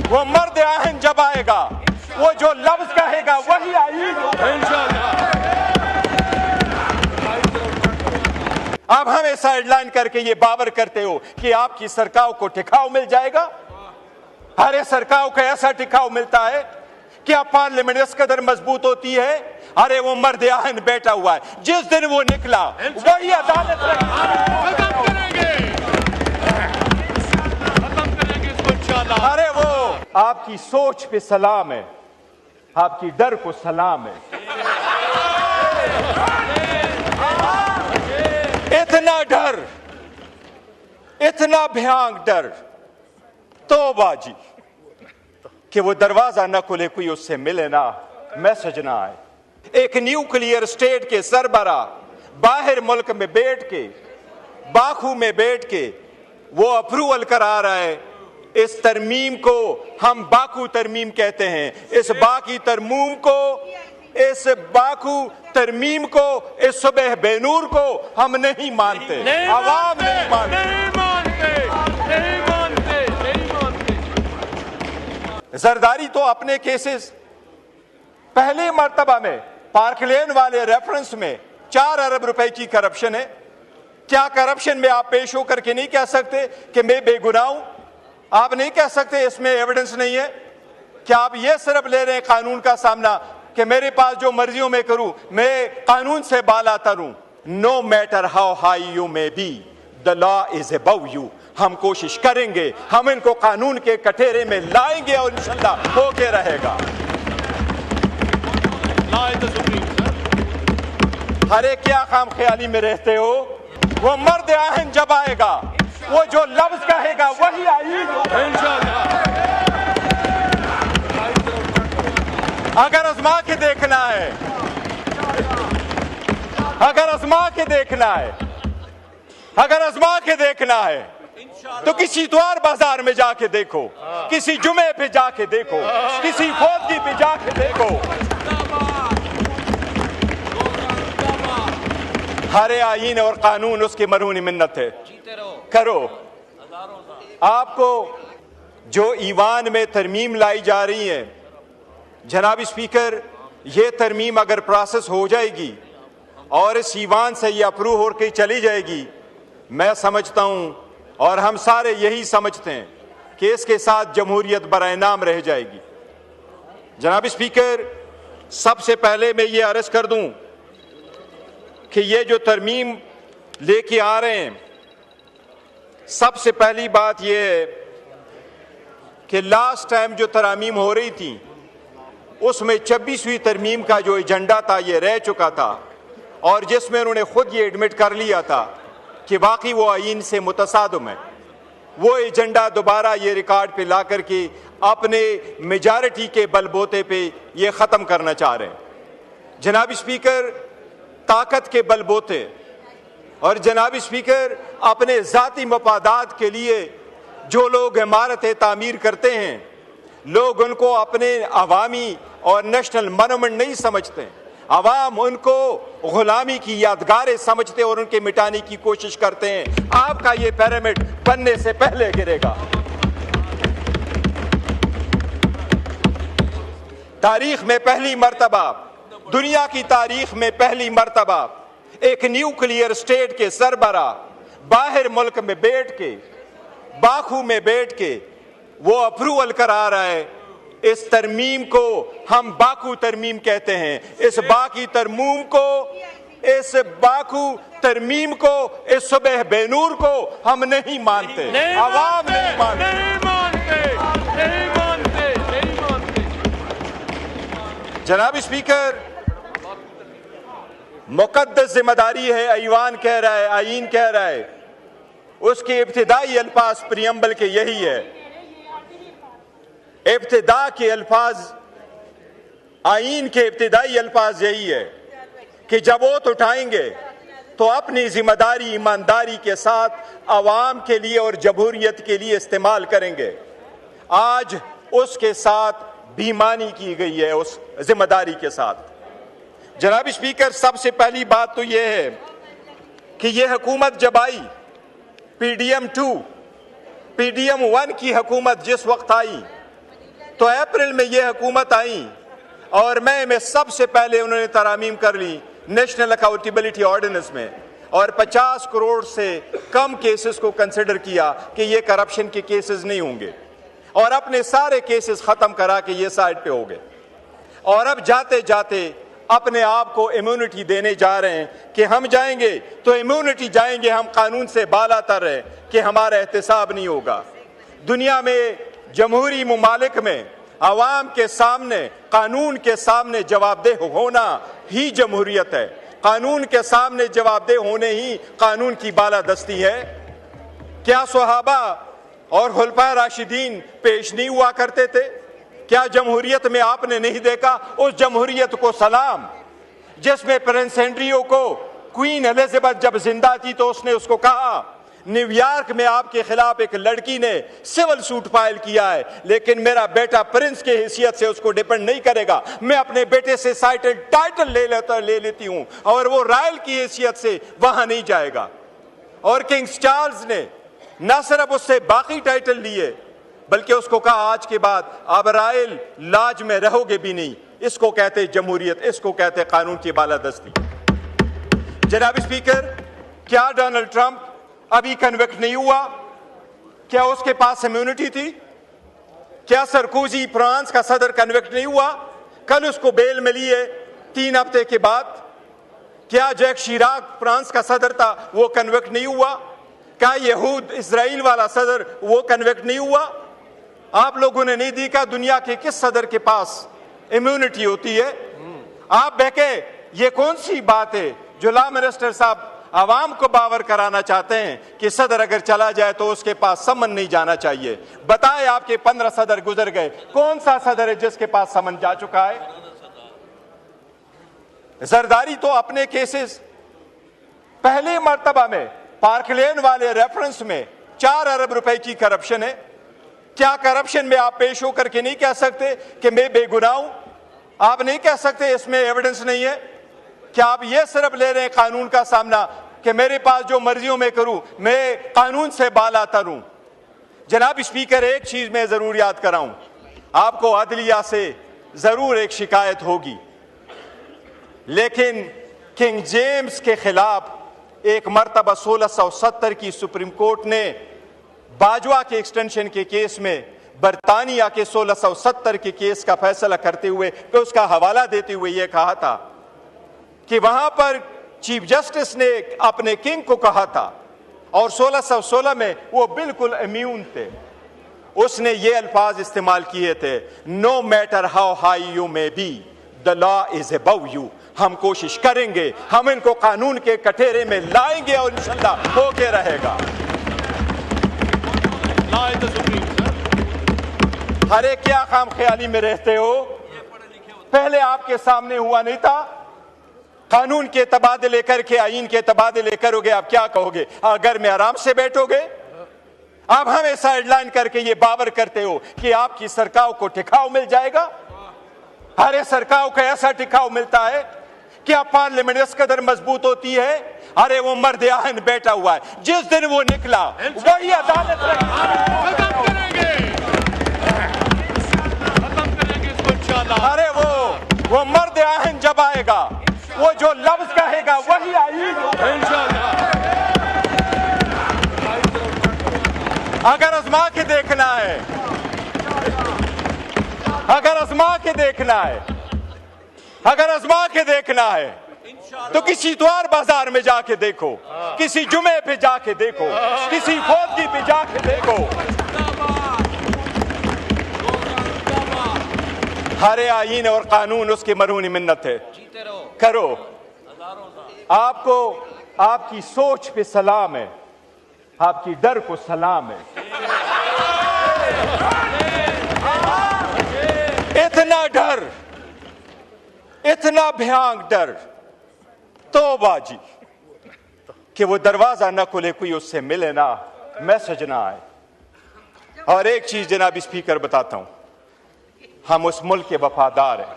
वो मर्द आहन जब आएगा, वो जो लफ्ज कहेगा वही आईन होगा इंशाअल्लाह। अब हमें साइडलाइन करके ये बावर करते हो कि आपकी सरकार को टिकाऊ मिल जाएगा। अरे सरकार को ऐसा टिकाऊ मिलता है, क्या पार्लियामेंट इस कदर मजबूत होती है? अरे वो मर्द आहन बैठा हुआ है, जिस दिन वो निकला वही अदालत खत्म करेंगे इसको इंशाअल्लाह। अरे वो आपकी सोच पे सलाम है, आपकी डर को सलाम है। इतना डर, इतना भयानक डर, तौबा जी, कि वो दरवाजा न खुले, कोई उससे मिले ना, मैसेज ना आए। एक न्यूक्लियर स्टेट के सरबरा बाहर मुल्क में बैठ के, बाकू में बैठ के वो अप्रूवल करा रहा है। इस तरमीम को हम बाकू तरमीम कहते हैं। इस बाकी तरमीम को, इस बाकू तरमीम को, इस सुबह बेनूर को हम नहीं मानते, अवाम नहीं मानते, नहीं मानते, नहीं मानते, नहीं मानते। जरदारी तो अपने केसेस पहले मर्तबा में पार्क लेन वाले रेफरेंस में 4 अरब रुपए की करप्शन है। क्या करप्शन में आप पेश होकर के नहीं कह सकते कि मैं बेगुनाह हूं? आप नहीं कह सकते इसमें एविडेंस नहीं है? क्या आप ये सिर्फ ले रहे हैं कानून का सामना कि मेरे पास जो मर्जियों में करूं, मैं कानून से बाला तरूं? No matter how high you may be, the law is above you. हम कोशिश करेंगे, हम इनको कानून के कटोरे में लाएंगे और इंशाअल्लाह होके रहेगा। अरे क्या खाम ख्याली में रहते हो? वो मर्द आहन जब आएगा, वो जो लफ्ज कहेगा वही आईन होगा इंशाअल्लाह। अगर आजमा के देखना है, अगर आजमा के देखना है, अगर आजमा के देखना है तो किसी द्वार बाजार में जाके देखो, किसी जुमे पे जाके देखो, किसी फौजी पे जाके देखो। हरे आईन और कानून उसकी मरहूनी मिन्नत है, करो। आपको जो ईवान में तरमीम लाई जा रही है, जनाब स्पीकर, ये तरमीम अगर प्रोसेस हो जाएगी और इस ईवान से ये अप्रूव होकर चली जाएगी, मैं समझता हूं और हम सारे यही समझते हैं कि इसके साथ जमहूरियत बराए नाम रह जाएगी। जनाब स्पीकर, सबसे पहले मैं ये अर्ज कर दूं कि ये जो तरमीम लेके आ रहे हैं, सबसे पहली बात यह है कि लास्ट टाइम जो तरामीम हो रही थी उसमें 26वीं तरमीम का जो एजेंडा था ये रह चुका था, और जिसमें उन्होंने खुद ये एडमिट कर लिया था कि वाकई वो आईन से मुतसादम है। वो एजेंडा दोबारा ये रिकॉर्ड पे ला करके अपने मेजॉरिटी के बलबूते पे ये ख़त्म करना चाह रहे हैं। जनाब स्पीकर, ताकत के बलबूते और जनाब स्पीकर अपने ज़ाती मफादात के लिए जो लोग इमारतें तामीर करते हैं, लोग उनको अपने अवामी और नेशनल मोनूमेंट नहीं समझते। अवाम उनको गुलामी की यादगारें समझते और उनके मिटाने की कोशिश करते हैं। आपका ये पिरामिड बनने से पहले गिरेगा। तारीख में पहली मर्तबा, दुनिया की तारीख में पहली मर्तबा एक न्यूक्लियर स्टेट के सरबरा बाहर मुल्क में बैठ के, बाकू में बैठ के वो अप्रूवल करा रहा है। इस तरमीम को हम बाकू तरमीम कहते हैं। इस बाकी तरमीम को, इस बाकू तरमीम को, इस सुबह बेनूर को हम नहीं मानते, अवाम नहीं मानते, नहीं मानते, नहीं मानते, नहीं मानते। जनाब स्पीकर, मुकद्दस जिम्मेदारी है, ऐवान कह रहा है, आईन कह रहा है, उसके इब्तिदाई अल्फाज प्रियम्बल के यही है। इब्तिदा के अल्फाज, आईन के इब्तिदाई अल्फाज यही है कि जब वोट उठाएंगे तो अपनी जिम्मेदारी ईमानदारी के साथ अवाम के लिए और जमहूरियत के लिए इस्तेमाल करेंगे। आज उसके साथ बेईमानी की गई है, उस जिम्मेदारी के साथ। जनाब स्पीकर, सबसे पहली बात तो यह है कि यह हुकूमत जब आई, PDM 2, PDM 1 की हुकूमत जिस वक्त आई, तो अप्रैल में ये हुकूमत आई और मई में सबसे पहले उन्होंने तरामीम कर ली नेशनल अकाउंटेबिलिटी ऑर्डिनेंस में, और 50 करोड़ से कम केसेस को कंसिडर किया कि ये करप्शन के केसेस नहीं होंगे, और अपने सारे केसेस खत्म करा के ये साइड पे हो गए। और अब जाते जाते अपने आप को इम्यूनिटी देने जा रहे हैं कि हम जाएंगे तो इम्यूनिटी जाएंगे, हम कानून से बालातर है कि हमारा एहतसाब नहीं होगा। दुनिया में जमहूरी मुमालिक में अवाम के सामने कानून के सामने जवाबदेह होना ही जमहूरियत है। कानून के सामने जवाबदेह होने ही कानून की बालादस्ती है। क्या सहाबा और खुलफाए राशिदीन पेश नहीं हुआ करते थे? क्या जमहूरियत में आपने नहीं देखा उस जमहूरियत को सलाम जिसमें प्रिंस एंड्रियो को क्वीन एलिजाबेथ जब जिंदा थी तो उसने उसको कहा, न्यूयॉर्क में आपके खिलाफ एक लड़की ने सिविल सूट फाइल किया है, लेकिन मेरा बेटा प्रिंस के हैसियत से उसको डिपेंड नहीं करेगा, मैं अपने बेटे से टाइटल ले लेती हूं और वो रॉयल की हैसियत से वहां नहीं जाएगा। और किंग चार्ल्स ने न सिर्फ उससे बाकी टाइटल लिए बल्कि उसको कहा आज के बाद आप रॉयल लाज में रहोगे भी नहीं। इसको कहते जमहूरियत, इसको कहते कानून की बालादस्ती। जनाब स्पीकर, क्या डोनाल्ड ट्रंप अभी कन्विक्ट नहीं हुआ? क्या उसके पास इम्यूनिटी थी? क्या सरकोजी फ्रांस का सदर कन्विक्ट नहीं हुआ? कल उसको बेल मिली है 3 हफ्ते के बाद। क्या जैक शिराक फ्रांस का सदर था, वो कन्विक्ट नहीं हुआ? क्या यहूद इजराइल वाला सदर वो कन्विक्ट नहीं हुआ? आप लोगों ने नहीं देखा दुनिया के किस सदर के पास इम्यूनिटी होती है? आप बहके ये कौन सी बात है जो लॉ मिनिस्टर साहब आवाम को बावर कराना चाहते हैं कि सदर अगर चला जाए तो उसके पास समन नहीं जाना चाहिए? बताएं, आपके 15 सदर गुजर गए, कौन सा सदर है जिसके पास समन जा चुका है? जरदारी तो अपने केसेस पहली मर्तबा में पार्कलेन वाले रेफरेंस में 4 अरब रुपए की करप्शन है। क्या करप्शन में आप पेश होकर के नहीं कह सकते कि मैं बेगुनाह हूं? आप नहीं कह सकते इसमें एविडेंस नहीं है? क्या आप ये सिर्फ ले रहे हैं कानून का सामना कि मेरे पास जो मर्जियों में करूं, मैं कानून से बालातर हूं? जनाब स्पीकर, एक चीज मैं जरूर याद कराऊं, आपको अदलिया से जरूर एक शिकायत होगी, लेकिन किंग जेम्स के खिलाफ एक मर्तबा 1670 की सुप्रीम कोर्ट ने बाजवा के एक्सटेंशन के केस में बरतानिया के 1670 के केस का फैसला करते हुए तो उसका हवाला देते हुए यह कहा था कि वहां पर चीफ जस्टिस ने अपने किंग को कहा था और 1616 में वो बिल्कुल इम्यून थे। उसने ये अल्फाज इस्तेमाल किए थे, no matter how high you may be the law is above you. हम कोशिश करेंगे, हम इनको कानून के कटोरे में लाएंगे और इंशाल्लाह होके रहेगा। अरे क्या खाम ख्याली में रहते हो? पहले आपके सामने हुआ नहीं था? कानून के तबादले करके आईन के तबादले करोगे, आप क्या कहोगे? घर में आराम से बैठोगे? आप हमें साइडलाइन करके ये बावर करते हो कि आपकी सरकार को टिकाव मिल जाएगा। अरे सरकार को ऐसा टिकाव मिलता है, क्या पार्लियामेंट इस कदर मजबूत होती है? अरे वो मर्द आहन बैठा हुआ है, जिस दिन वो निकला वही अदालत खत्म करेंगे इसको इंशाल्लाह। अरे वो मर्द आहन जब आएगा, वो जो लफ्ज कहेगा वही आएगा इंशाल्लाह। अगर आजमा के देखना है, अगर आजमा के देखना है, अगर आजमा के देखना है तो किसी द्वार बाजार में जाके देखो, किसी जुमे पे जाके देखो, किसी फौजी पे जाके देखो। हरे आईन और कानून उसकी मरहूनी मिन्नत है, करो। आपको आपकी सोच पे सलाम है, आपकी डर को सलाम है। इतना डर, इतना भयानक डर, तौबा जी, कि वो दरवाजा ना खुले, कोई उससे मिले ना, मैसेज ना आए। और एक चीज जनाब स्पीकर बताता हूं, हम उस मुल्क के वफादार हैं।